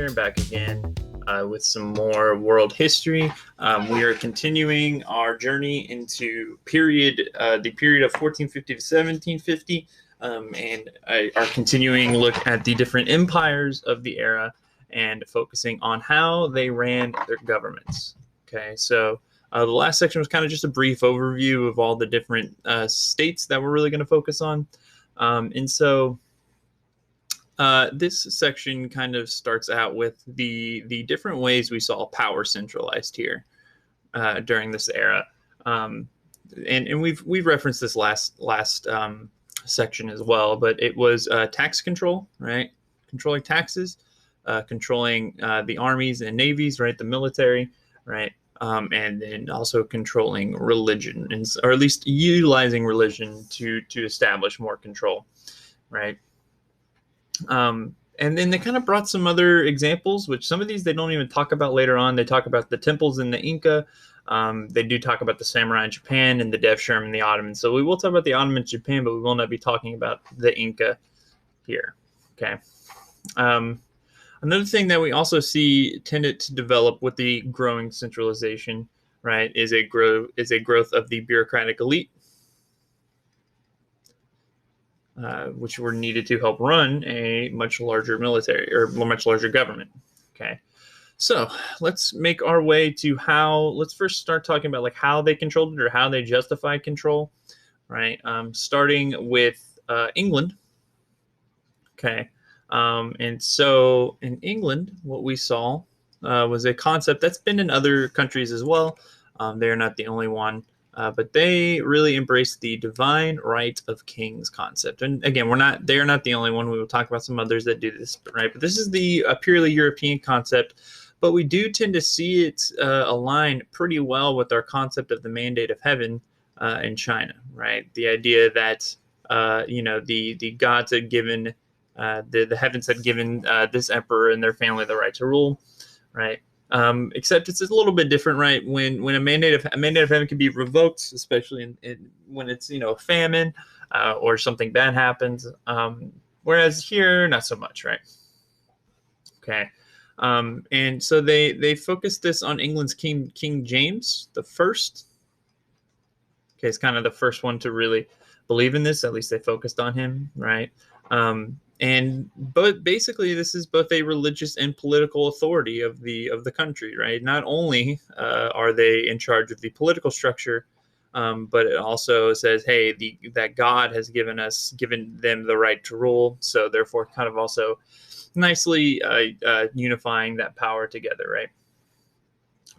here, back again with some more world history. We are continuing our journey into the period of 1450 to 1750, and our continuing look at the different empires of the era and focusing on how they ran their governments. Okay, so the last section was kind of just a brief overview of all the different states that we're really going to focus on. This section kind of starts out with the different ways we saw power centralized here during this era, and we've referenced this last section as well. But it was tax control, right? Controlling taxes, controlling the armies and navies, right? The military, right? And then also controlling religion, or at least utilizing religion to establish more control, right? And then they kind of brought some other examples, which some of these they don't even talk about later on. They talk about the temples in the Inca. They do talk about the samurai in Japan and the Devshirme and the Ottomans. So we will talk about the Ottomans in Japan, but we will not be talking about the Inca here. Okay. Another thing that we also see tended to develop with the growing centralization, right, is a growth of the bureaucratic elite, which were needed to help run a much larger military or much larger government. Okay, so let's make our way to let's first start talking about like how they controlled it or how they justified control, right? Starting with England. Okay, and so in England, what we saw was a concept that's been in other countries as well. They're not the only one. But they really embraced the divine right of kings concept. And again, they are not the only one. We will talk about some others that do this, right? But this is the purely European concept. But we do tend to see it align pretty well with our concept of the mandate of heaven in China, right? The idea that, the gods had given, the heavens had given this emperor and their family the right to rule, right? Except it's a little bit different, right? When a mandate of heaven can be revoked, especially when it's a famine or something bad happens. Whereas here, not so much, right? Okay, and so they focused this on England's King James the First. Okay, it's kind of the first one to really believe in this. At least they focused on him, right? But basically, this is both a religious and political authority of the country, right? Not only are they in charge of the political structure, but it also says, hey, that God has given them the right to rule. So therefore, kind of also nicely unifying that power together, right?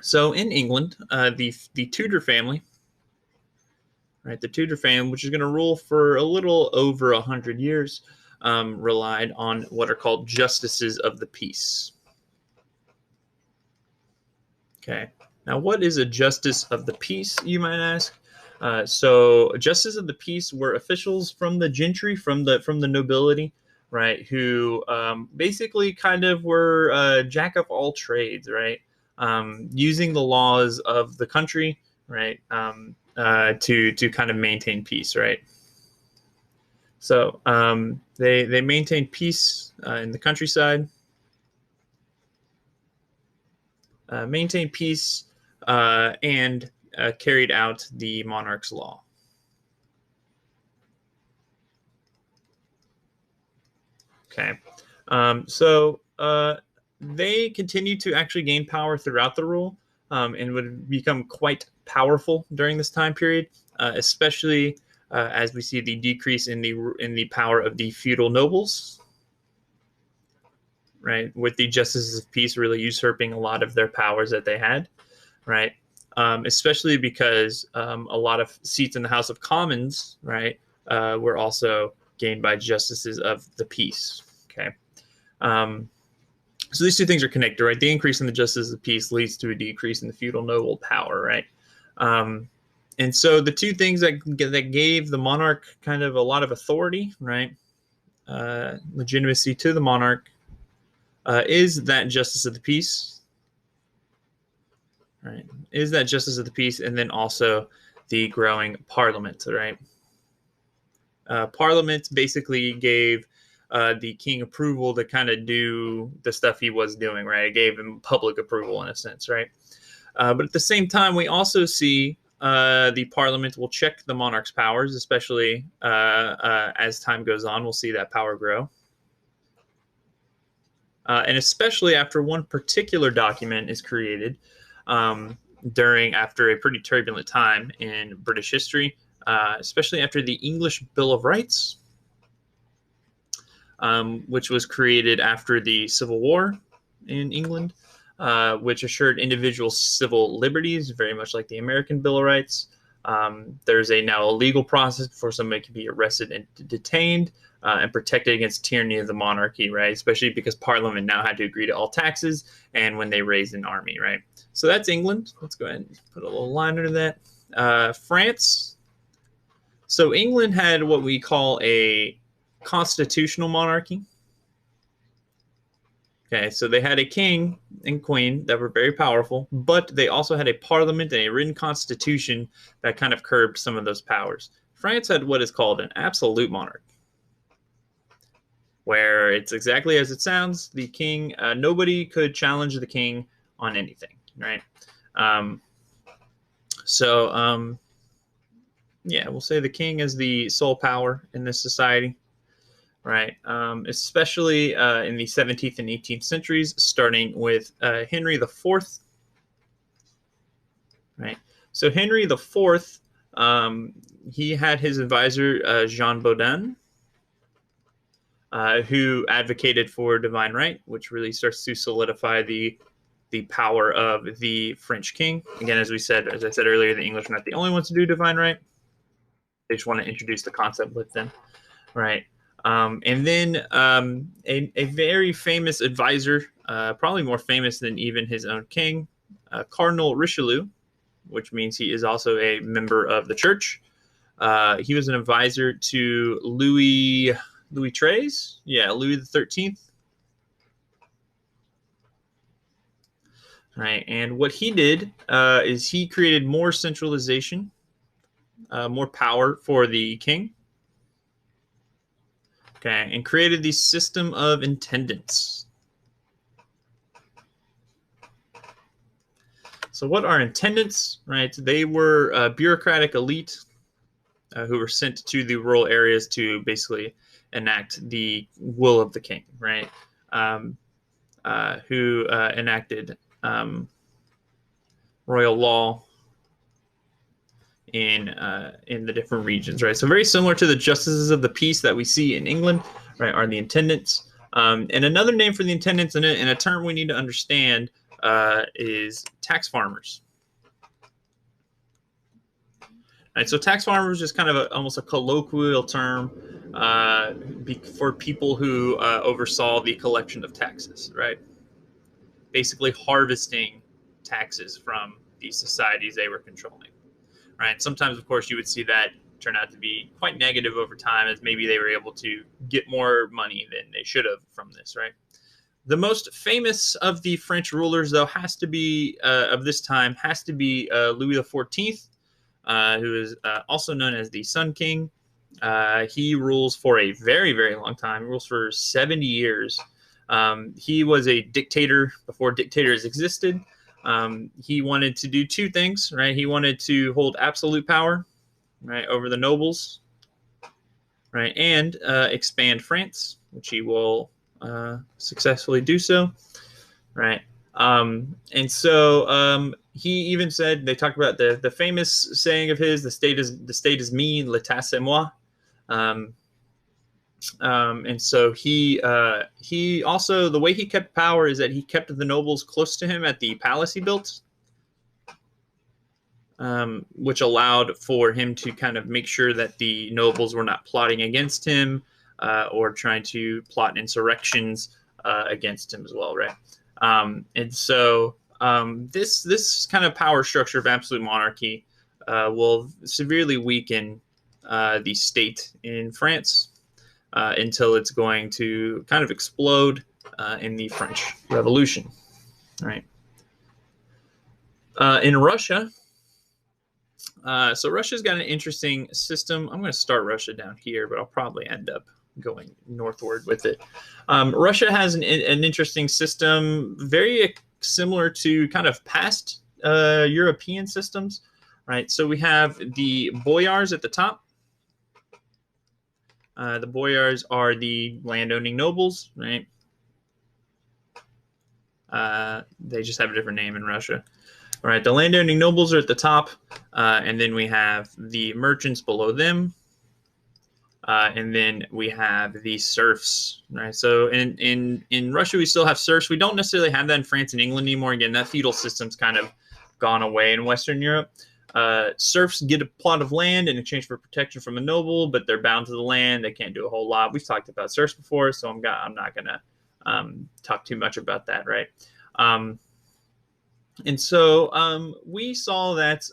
So in England, the Tudor family, right? The Tudor family, which is going to rule for a little over 100 years. Relied on what are called justices of the peace. Okay, now what is a justice of the peace, you might ask? So justices of the peace were officials from the gentry, from the nobility, right, who basically kind of were jack of all trades, right, using the laws of the country, right, to kind of maintain peace, right. So they maintained peace in the countryside, maintained peace, and carried out the monarch's law. Okay, so they continued to actually gain power throughout the rule, and would become quite powerful during this time period, especially as we see the decrease in the power of the feudal nobles, right, with the justices of peace really usurping a lot of their powers that they had, right, especially because a lot of seats in the House of Commons, right, were also gained by justices of the peace. Okay, so these two things are connected, right? The increase in the justices of peace leads to a decrease in the feudal noble power, right? And so the two things that gave the monarch kind of a lot of authority, right, legitimacy to the monarch, is that justice of the peace, right? Is that justice of the peace, and then also the growing parliament, right? Parliament basically gave the king approval to kind of do the stuff he was doing, right? It gave him public approval in a sense, right? But at the same time, we also see the parliament will check the monarch's powers, especially as time goes on. We'll see that power grow. And especially after one particular document is created after a pretty turbulent time in British history, especially after the English Bill of Rights, which was created after the Civil War in England, which assured individual civil liberties, very much like the American Bill of Rights. There's now a legal process before somebody can be arrested and detained and protected against tyranny of the monarchy, right? Especially because Parliament now had to agree to all taxes and when they raised an army, right? So that's England. Let's go ahead and put a little line under that. France. So England had what we call a constitutional monarchy. Okay, so they had a king and queen that were very powerful, but they also had a parliament and a written constitution that kind of curbed some of those powers. France had what is called an absolute monarch, where it's exactly as it sounds. The king, nobody could challenge the king on anything, right? Yeah, we'll say the king is the sole power in this society. Right, especially in the 17th and 18th centuries, starting with Henry IV. Right, so Henry IV, he had his advisor Jean Baudin, who advocated for divine right, which really starts to solidify the power of the French king. Again, as I said earlier, the English are not the only ones to do divine right. They just want to introduce the concept with them, right? And then a very famous advisor, probably more famous than even his own king, Cardinal Richelieu, which means he is also a member of the church. He was an advisor to Louis XIII, Louis XIII. Right, and what he did is he created more centralization, more power for the king. Okay, and created the system of intendants. So what are intendants, right? They were a bureaucratic elite who were sent to the rural areas to basically enact the will of the king, right? Who enacted royal law in the different regions, right? So very similar to the justices of the peace that we see in England, right? Are the intendants, and another name for the intendants, and a term we need to understand is tax farmers. Right, so tax farmers is kind of almost a colloquial term for people who oversaw the collection of taxes, right? Basically harvesting taxes from the societies they were controlling. Right. Sometimes, of course, you would see that turn out to be quite negative over time, as maybe they were able to get more money than they should have from this. Right. The most famous of the French rulers, though, has to be of this time has to be Louis XIV, who is also known as the Sun King. He rules for a very, very long time. He rules for 70 years. He was a dictator before dictators existed. He wanted to do two things, right? He wanted to hold absolute power, right, over the nobles, right, and expand France, which he will successfully do so, right? And so he even said, they talked about the famous saying of his, the state is me, l'état c'est moi. And so he also, the way he kept power is that he kept the nobles close to him at the palace he built, which allowed for him to kind of make sure that the nobles were not plotting against him or trying to plot insurrections against him as well, right? And so this kind of power structure of absolute monarchy will severely weaken the state in France until it's going to kind of explode in the French Revolution, right? In Russia, so Russia's got an interesting system. I'm going to start Russia down here, but I'll probably end up going northward with it. Russia has an interesting system, very similar to kind of past European systems, right? So we have the boyars at the top. The boyars are the landowning nobles, right? They just have a different name in Russia. All right, the landowning nobles are at the top, and then we have the merchants below them, and then we have the serfs. Right, so in Russia we still have serfs. We don't necessarily have that in France and England anymore. Again, that feudal system's kind of gone away in Western Europe. Serfs get a plot of land in exchange for protection from a noble, but they're bound to the land. They can't do a whole lot. We've talked about serfs before, so I'm not gonna talk too much about that, right? And so we saw that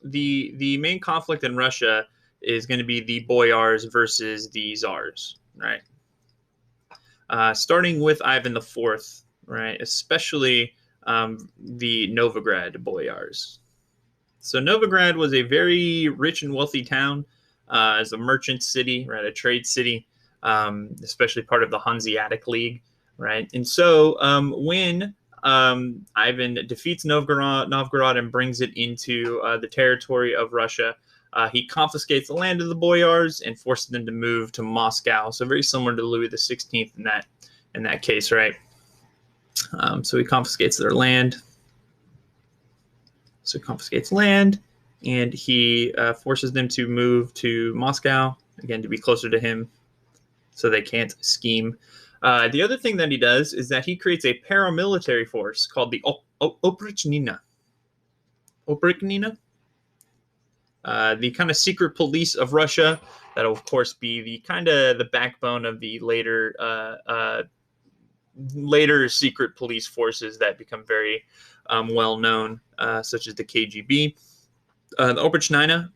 the main conflict in Russia is going to be the boyars versus the czars, right? Starting with Ivan IV, right? Especially the Novgorod boyars. So Novgorod was a very rich and wealthy town, as a merchant city, right? A trade city, especially part of the Hanseatic League, right? And so when Ivan defeats Novgorod and brings it into the territory of Russia, he confiscates the land of the boyars and forces them to move to Moscow. So very similar to Louis XVI in that case, right? So he confiscates their land. So he confiscates land, and he forces them to move to Moscow, again, to be closer to him, so they can't scheme. The other thing that he does is that he creates a paramilitary force called the Oprichnina. The kind of secret police of Russia that'll, of course, be the kind of the backbone of the later secret police forces that become very well known, such as the KGB. The Oprichnina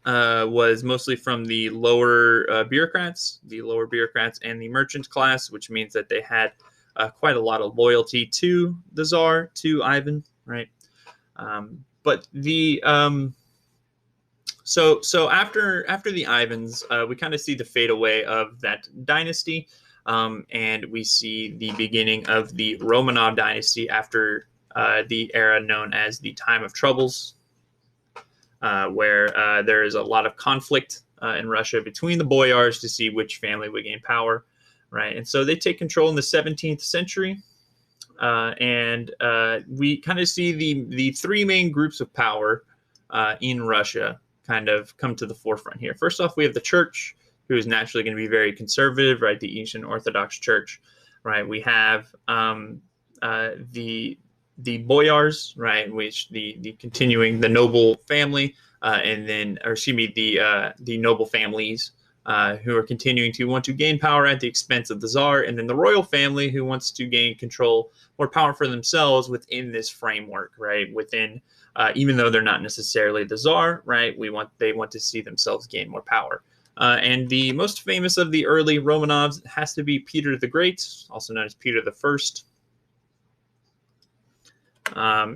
was mostly from the lower bureaucrats and the merchant class, which means that they had quite a lot of loyalty to the Tsar, to Ivan, right? But the so after the Ivans, we kind of see the fade away of that dynasty, and we see the beginning of the Romanov dynasty after the era known as the Time of Troubles. Where there is a lot of conflict in Russia between the boyars to see which family would gain power, right? And so they take control in the 17th century, and we kind of see the three main groups of power in Russia kind of come to the forefront here. First off, we have the church, who is naturally going to be very conservative, right? The Eastern Orthodox Church, right? We have the boyars, right, which the continuing the noble family, and then, or excuse me, the noble families who are continuing to want to gain power at the expense of the Tsar, and then the royal family who wants to gain control, more power for themselves within this framework, right? Within, even though they're not necessarily the Tsar, right? They want to see themselves gain more power. And the most famous of the early Romanovs has to be Peter the Great, also known as Peter the First.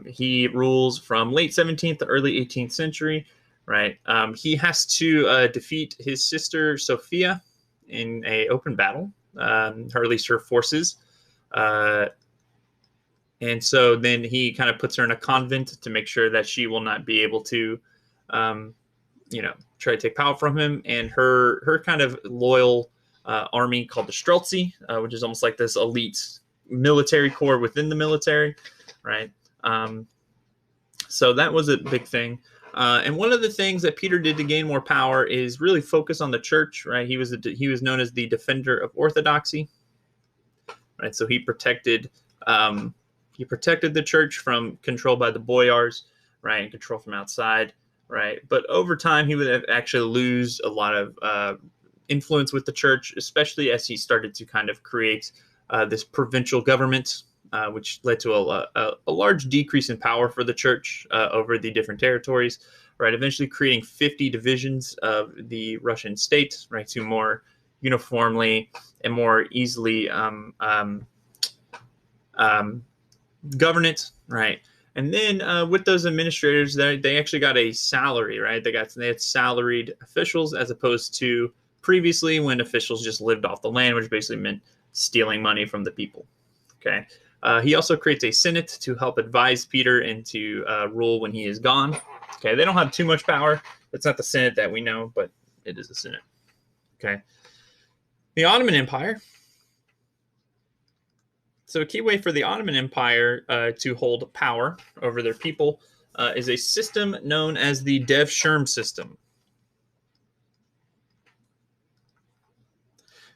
He rules from late 17th to early 18th century, right? He has to defeat his sister Sophia in an open battle, or at least her forces. And so then he kind of puts her in a convent to make sure that she will not be able to, try to take power from him. And her kind of loyal army called the Streltsy, which is almost like this elite military corps within the military, right? So that was a big thing. And one of the things that Peter did to gain more power is really focus on the church, right? He was known as the defender of orthodoxy, right? So he protected the church from control by the boyars, right? And control from outside, right? But over time, he would actually lose a lot of influence with the church, especially as he started to kind of create this provincial government, which led to a large decrease in power for the church over the different territories, right? Eventually creating 50 divisions of the Russian state, right, to more uniformly and more easily govern it, right? And then with those administrators, they actually got a salary, right? They had salaried officials as opposed to previously when officials just lived off the land, which basically meant stealing money from the people. Okay. He also creates a senate to help advise Peter and to rule when he is gone. Okay, they don't have too much power. It's not the senate that we know, but it is a senate. Okay. The Ottoman Empire. So a key way for the Ottoman Empire to hold power over their people is a system known as the Devshirme system.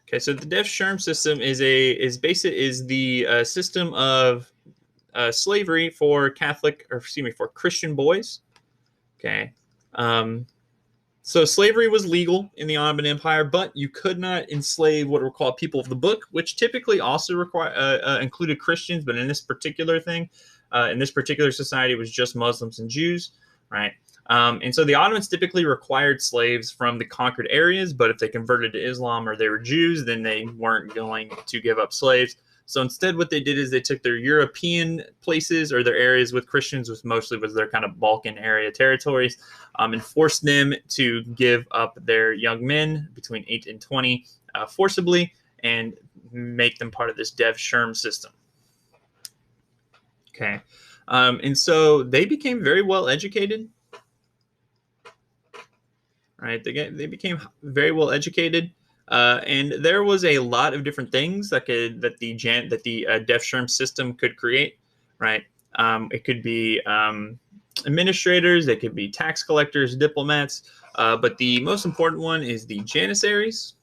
Okay, so the Devshirme system is the system of slavery for for Christian boys. Okay, so slavery was legal in the Ottoman Empire, but you could not enslave what were called people of the book, which typically also included Christians, but in this particular society, it was just Muslims and Jews, right? And so the Ottomans typically required slaves from the conquered areas, but if they converted to Islam or they were Jews, then they weren't going to give up slaves. So instead, what they did is they took their European places or their areas with Christians, which mostly was their kind of Balkan area territories, and forced them to give up their young men between 8 and 20 forcibly and make them part of this Devshirme system. Okay. And so they became very well educated. Right. They became very well educated. And there was a lot of different things that the Devshirme system could create, right? It could be administrators, they could be tax collectors, diplomats, but the most important one is the Janissaries.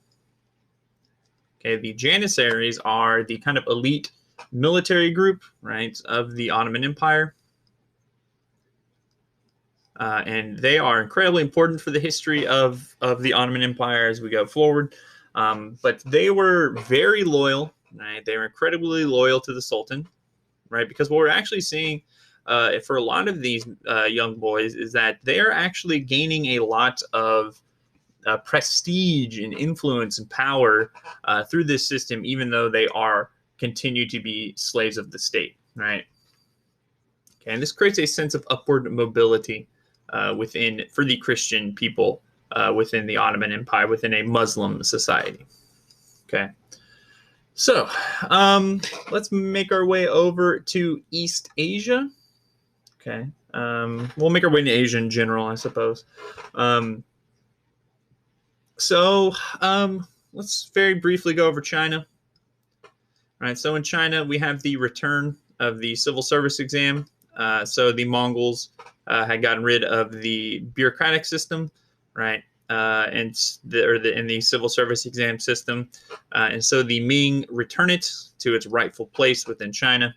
Okay, the Janissaries are the kind of elite military group, right, of the Ottoman Empire. And they are incredibly important for the history of the Ottoman Empire as we go forward. But they were very loyal, right? They were incredibly loyal to the Sultan, right? Because what we're actually seeing for a lot of these young boys is that they are actually gaining a lot of prestige and influence and power through this system, even though they continue to be slaves of the state, right? Okay, and this creates a sense of upward mobility for the Christian people within the Ottoman Empire, within a Muslim society. Okay, so let's make our way over to East Asia. Okay, we'll make our way into Asia in general, I suppose. Let's very briefly go over China. All right, so in China, we have the return of the civil service exam. So the Mongols had gotten rid of the bureaucratic system, right, in the civil service exam system, and so the Ming return it to its rightful place within China,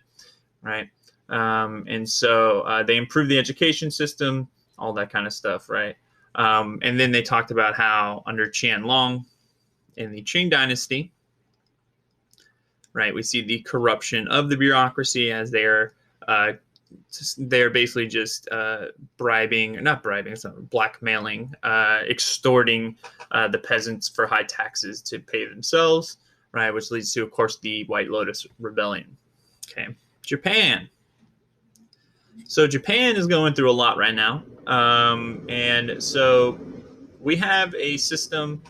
right, and so they improved the education system, all that kind of stuff, right, and then they talked about how under Qianlong in the Qing dynasty, right, we see the corruption of the bureaucracy as they're basically just blackmailing, extorting the peasants for high taxes to pay themselves, right? Which leads to, of course, the White Lotus Rebellion. Okay, Japan. So Japan is going through a lot right now, and so we have a system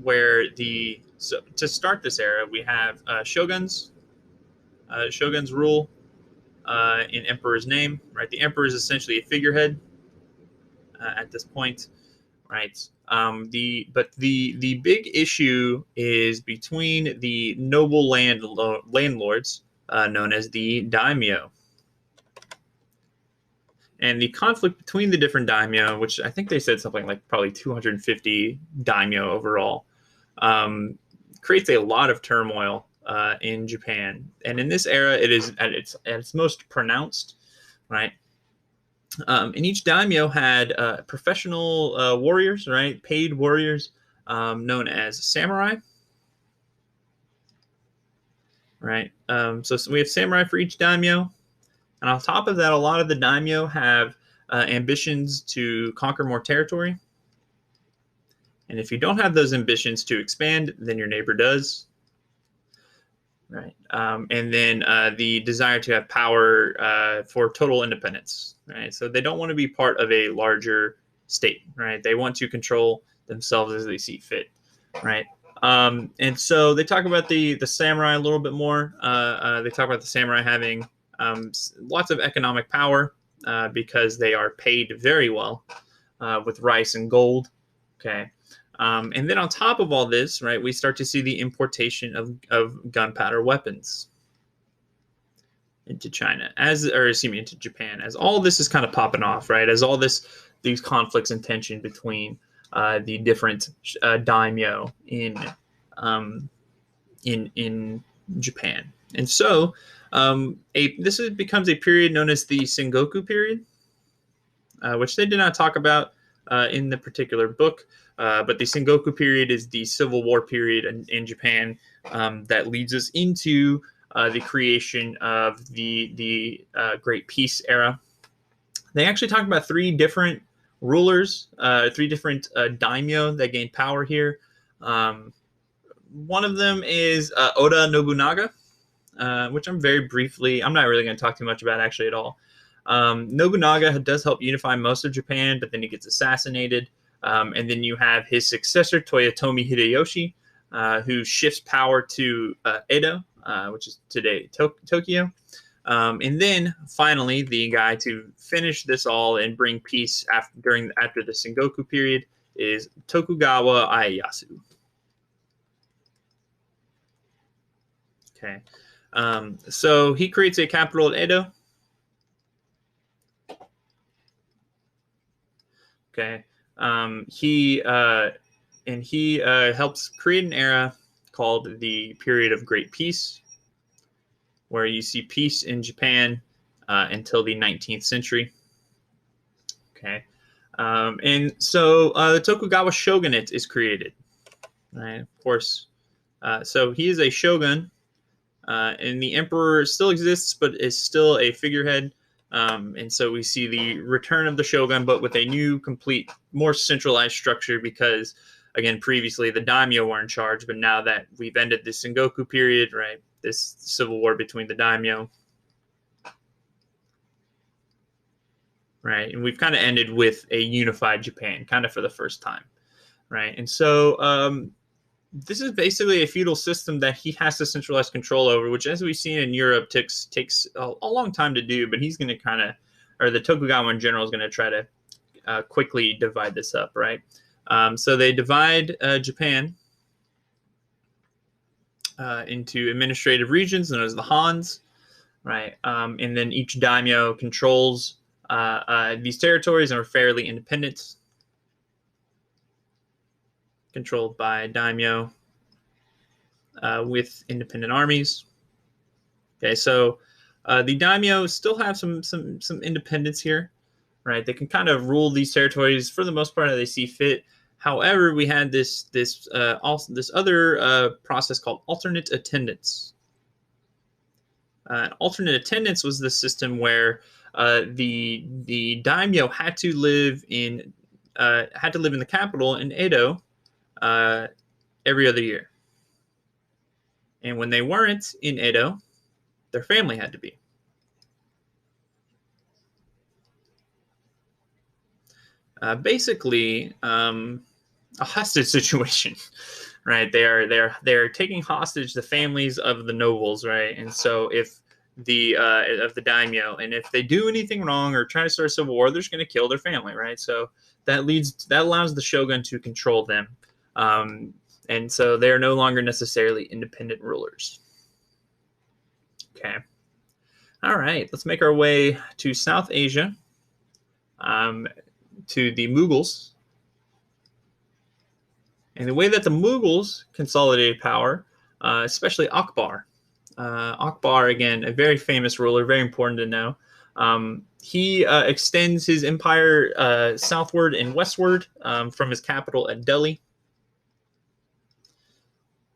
where to start this era, we have shoguns. Shoguns rule in emperor's name, right? The emperor is essentially a figurehead at this point, right? The big issue is between the noble landlords known as the daimyo, and the conflict between the different daimyo, which I think they said something like probably 250 daimyo overall, creates a lot of turmoil in Japan. And in this era, it is at its most pronounced, right? And each daimyo had professional warriors, right? Paid warriors known as samurai, right? So we have samurai for each daimyo. And on top of that, a lot of the daimyo have ambitions to conquer more territory. And if you don't have those ambitions to expand, then your neighbor does. Right. And then the desire to have power for total independence. Right. So they don't want to be part of a larger state. Right. They want to control themselves as they see fit. right? And so they talk about the samurai a little bit more. They talk about the samurai having lots of economic power because they are paid very well with rice and gold. Okay. And then on top of all this, right, we start to see the importation of gunpowder weapons into China, into Japan, as all this is kind of popping off, right? As all these conflicts and tension between the different daimyo um, in Japan, and so becomes a period known as the Sengoku period, which they did not talk about in the particular book. But the Sengoku period is the Civil War period in Japan that leads us into the creation of the Great Peace era. They actually talk about three different rulers, three different daimyo that gained power here. One of them is Oda Nobunaga, which I'm not really going to talk too much about actually at all. Nobunaga does help unify most of Japan, but then he gets assassinated. And then you have his successor, Toyotomi Hideyoshi, who shifts power to Edo, which is today Tokyo. And then finally, the guy to finish this all and bring peace after the Sengoku period is Tokugawa Ieyasu. Okay. So he creates a capital at Edo. Okay. He helps create an era called the period of Great Peace, where you see peace in Japan until the 19th century. Okay. And so the Tokugawa shogunate is created. Right. Of course. So he is a shogun. And the emperor still exists, but is still a figurehead. And so we see the return of the shogun, but with a new, complete, more centralized structure because, again, previously the daimyo were in charge, but now that we've ended the Sengoku period, right, this civil war between the daimyo, right, and we've kind of ended with a unified Japan, kind of for the first time, right? And so this is basically a feudal system that he has to centralize control over, which, as we've seen in Europe, takes a long time to do. But he's going to or the Tokugawa in general is going to try to quickly divide this up, right? So they divide Japan into administrative regions known as the Hans, right? And then each daimyo controls these territories and are fairly independent, controlled by daimyo with independent armies. Okay, so the daimyo still have some independence here, right? They can kind of rule these territories for the most part as they see fit. However, we had this other process called alternate attendance. Alternate attendance was the system where the daimyo had to live in the capital in Edo every other year, and when they weren't in Edo, their family had to be. Basically, a hostage situation, right? They're taking hostage the families of the nobles, right? And so if of the daimyo, and if they do anything wrong or try to start a civil war, they're just going to kill their family, right? So that allows the shogun to control them, and so they're no longer necessarily independent rulers. Okay. All right, let's make our way to South Asia, to the Mughals. And the way that the Mughals consolidated power, especially Akbar. Akbar, again, a very famous ruler, very important to know. He extends his empire southward and westward from his capital at Delhi.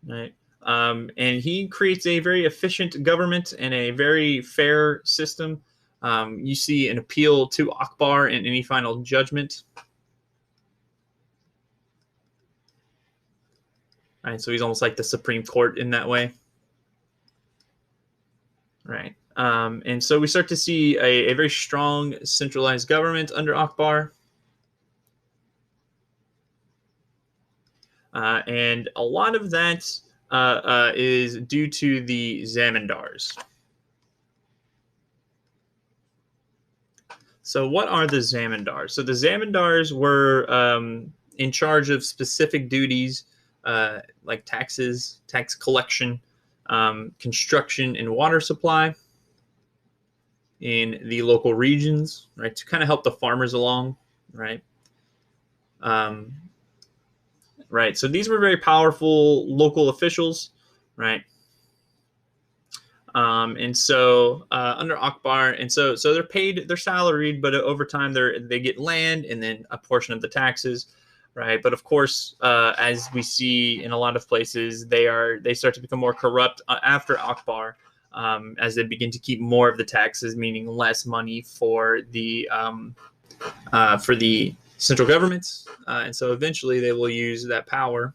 Right. And he creates a very efficient government and a very fair system. You see an appeal to Akbar in any final judgment. Right, so he's almost like the Supreme Court in that way. Right. And so we start to see a very strong centralized government under Akbar. And a lot of that is due to the zamindars. So what are the zamindars? So the zamindars were in charge of specific duties like taxes, tax collection, construction, and water supply in the local regions, right, to kind of help the farmers along, right? Um, right. So these were very powerful local officials, right? And so under Akbar, and so they're paid, they're salaried, but over time they get land and then a portion of the taxes, right? But of course, as we see in a lot of places, they start to become more corrupt after Akbar, as they begin to keep more of the taxes, meaning less money for the central governments, and so eventually they will use that power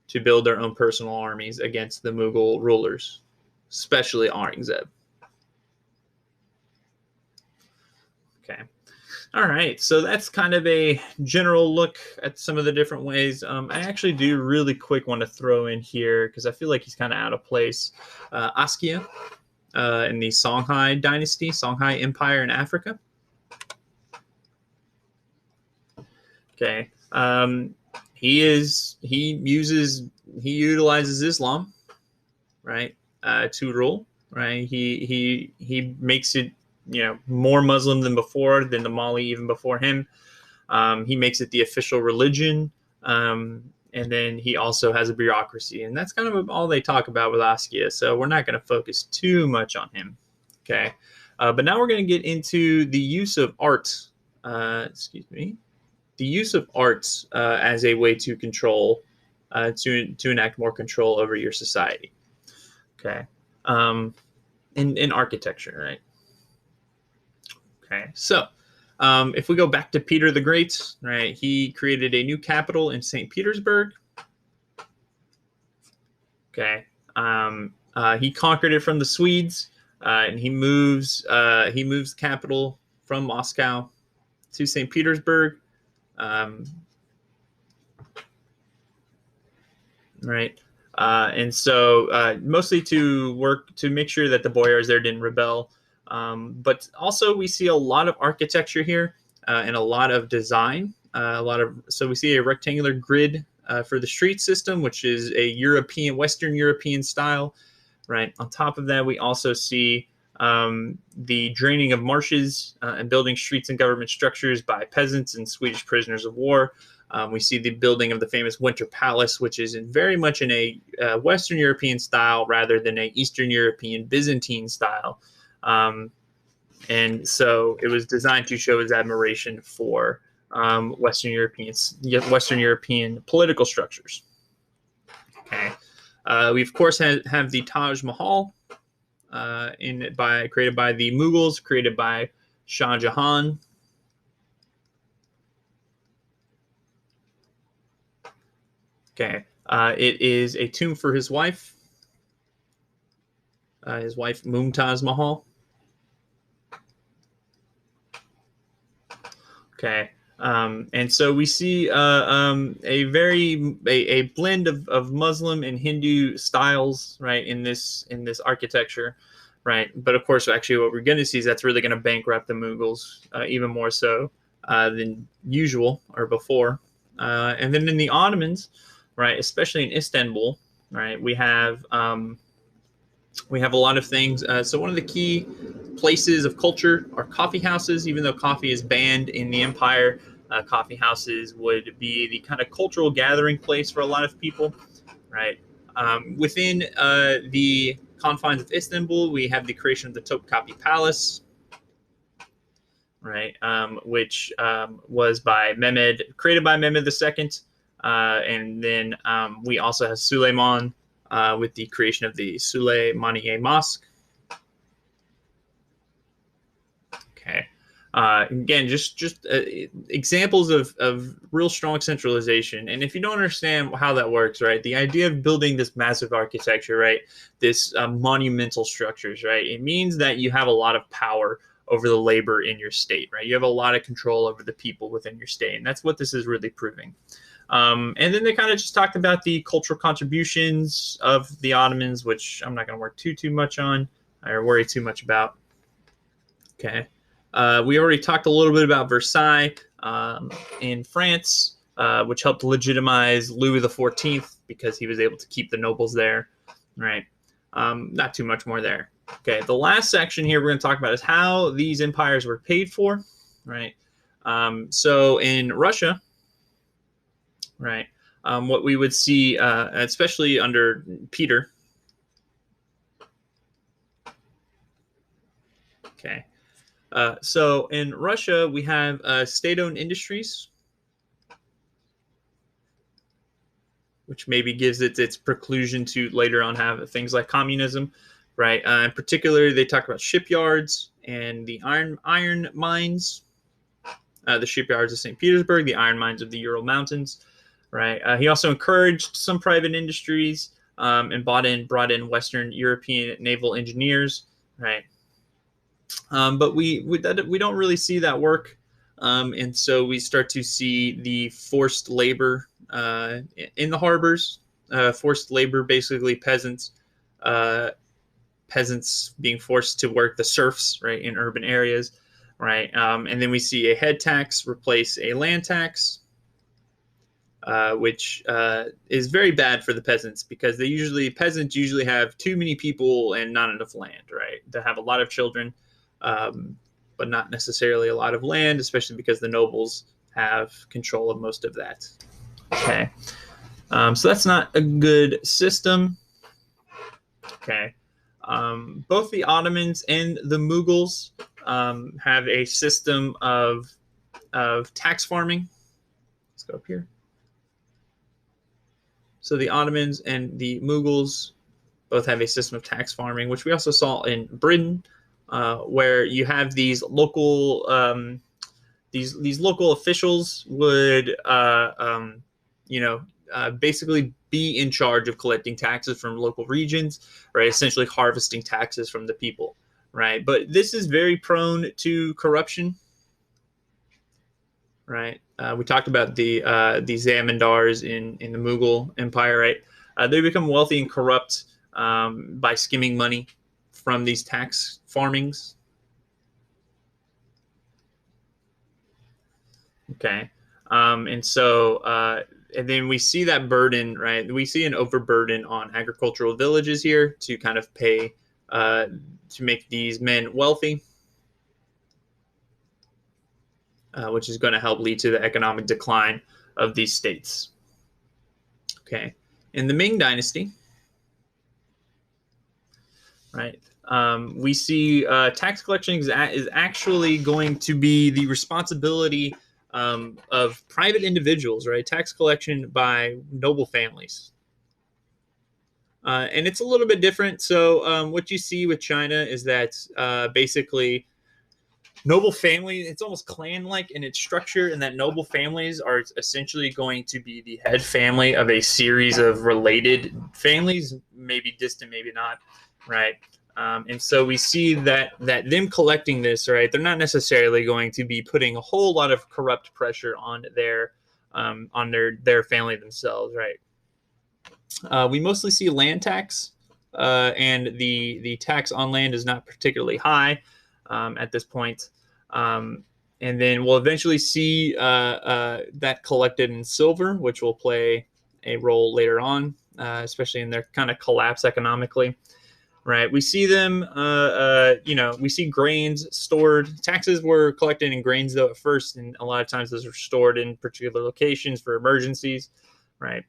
to build their own personal armies against the Mughal rulers, especially Aurangzeb. Okay. All right. So that's kind of a general look at some of the different ways. I actually do really quick want to throw in here, because I feel like he's kind of out of place, Askia in the Songhai dynasty, Songhai Empire in Africa. Okay. He utilizes Islam, right, to rule, right? He makes it, more Muslim than before, than the Mali even before him. He makes it the official religion, and then he also has a bureaucracy, and that's kind of all they talk about with Askia. So we're not going to focus too much on him. Okay, but now we're going to get into the use of art. The use of arts as a way to control, to enact more control over your society. Okay, in architecture, right? Okay, so if we go back to Peter the Great, right, he created a new capital in St. Petersburg. Okay, he conquered it from the Swedes, and he moves the capital from Moscow to St. Petersburg. Right. And so mostly to make sure that the boyars there didn't rebel. But also we see a lot of architecture here, and a lot of design. So we see a rectangular grid for the street system, which is a Western European style. Right. On top of that, we also see the draining of marshes and building streets and government structures by peasants and Swedish prisoners of war. We see the building of the famous Winter Palace, which is very much in a Western European style rather than a Eastern European Byzantine style. And so it was designed to show his admiration for Western European political structures. Okay. We of course have the Taj Mahal, created by the Mughals, created by Shah Jahan. Okay, it is a tomb for his wife Mumtaz Mahal. Okay, and so we see a blend of Muslim and Hindu styles, right, in this architecture, right. But of course, actually, what we're going to see is that's really going to bankrupt the Mughals even more so than usual or before. And then in the Ottomans, right, especially in Istanbul, right, we have a lot of things. So one of the key places of culture are coffee houses. Even though coffee is banned in the empire, coffee houses would be the kind of cultural gathering place for a lot of people, right? Within the confines of Istanbul, we have the creation of the Topkapi Palace, right, which was created by Mehmed II. And then we also have Suleiman with the creation of the Süleymaniye Mosque. Okay. Again, just examples of real strong centralization. And if you don't understand how that works, right, the idea of building this massive architecture, right, this monumental structures, right, it means that you have a lot of power over the labor in your state, right? You have a lot of control over the people within your state, and that's what this is really proving. And then they kind of just talked about the cultural contributions of the Ottomans, which I'm not going to work too much on or worry too much about. Okay. We already talked a little bit about Versailles in France, which helped legitimize Louis XIV because he was able to keep the nobles there, right? Not too much more there. Okay, the last section here we're going to talk about is how these empires were paid for, right? So in Russia, right, what we would see, especially under Peter, okay, so in Russia we have state-owned industries, which maybe gives it its preclusion to later on have things like communism, right? In particular, they talk about shipyards and the iron mines. The shipyards of St. Petersburg, the iron mines of the Ural Mountains, right? He also encouraged some private industries and brought in Western European naval engineers, right? But we don't really see that work, and so we start to see the forced labor in the harbors. Forced labor, basically peasants being forced to work the serfs, right, in urban areas, right? And then we see a head tax replace a land tax, which is very bad for the peasants because peasants usually have too many people and not enough land, right? They have a lot of children, but not necessarily a lot of land, especially because the nobles have control of most of that. Okay, so that's not a good system. Okay, both the Ottomans and the Mughals have a system of tax farming. Let's go up here. So the Ottomans and the Mughals both have a system of tax farming, which we also saw in Britain, where you have these local these local officials would basically be in charge of collecting taxes from local regions, right? Essentially harvesting taxes from the people, right? But this is very prone to corruption, right? We talked about the zamindars in the Mughal Empire, right? They become wealthy and corrupt by skimming money from these tax farmings. Okay, and then we see that burden, right? We see an overburden on agricultural villages here to kind of pay to make these men wealthy. Which is going to help lead to the economic decline of these states. Okay, in the Ming Dynasty, right, we see tax collection is actually going to be the responsibility of private individuals, right? Tax collection by noble families. And it's a little bit different. So what you see with China is that basically noble family, it's almost clan-like in its structure, and that noble families are essentially going to be the head family of a series of related families, maybe distant, maybe not, right? And so we see that them collecting this, right, they're not necessarily going to be putting a whole lot of corrupt pressure on their family themselves, right? We mostly see land tax, and the tax on land is not particularly high at this point. And then we'll eventually see that collected in silver, which will play a role later on, especially in their kind of collapse economically. Right, we see them. We see grains stored. Taxes were collected in grains though at first, and a lot of times those were stored in particular locations for emergencies. Right.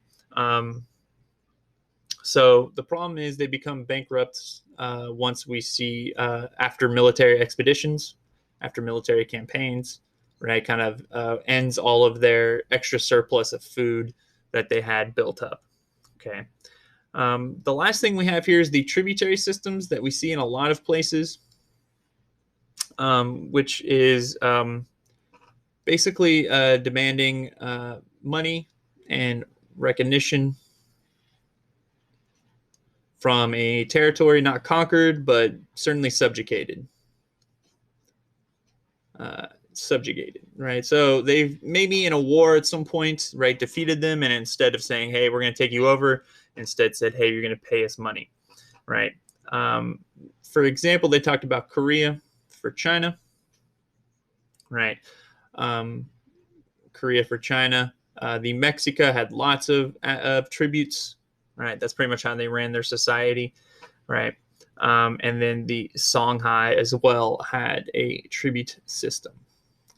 So the problem is they become bankrupt once we see after military expeditions, after military campaigns, right? Kind of ends all of their extra surplus of food that they had built up. Okay. The last thing we have here is the tributary systems that we see in a lot of places, which is basically demanding money and recognition from a territory not conquered, but certainly subjugated. subjugated, right? So they've maybe in a war at some point, right, defeated them, and instead of saying, "Hey, we're going to take you over," instead said, "Hey, you're going to pay us money," right? For example, they talked about Korea for China, right? Korea for China. The Mexica had lots of tributes, right? That's pretty much how they ran their society, right? And then the Songhai as well had a tribute system.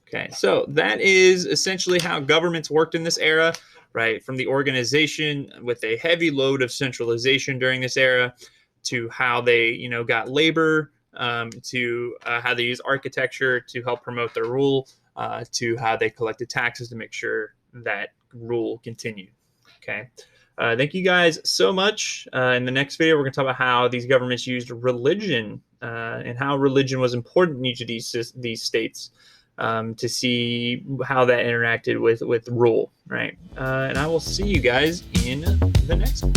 Okay, so that is essentially how governments worked in this era, right? From the organization with a heavy load of centralization during this era, to how they, got labor, to how they use architecture to help promote their rule, to how they collected taxes to make sure that rule continued. Okay. Thank you guys so much. In the next video, we're going to talk about how these governments used religion and how religion was important in each of these states, to see how that interacted with rule, right? And I will see you guys in the next one.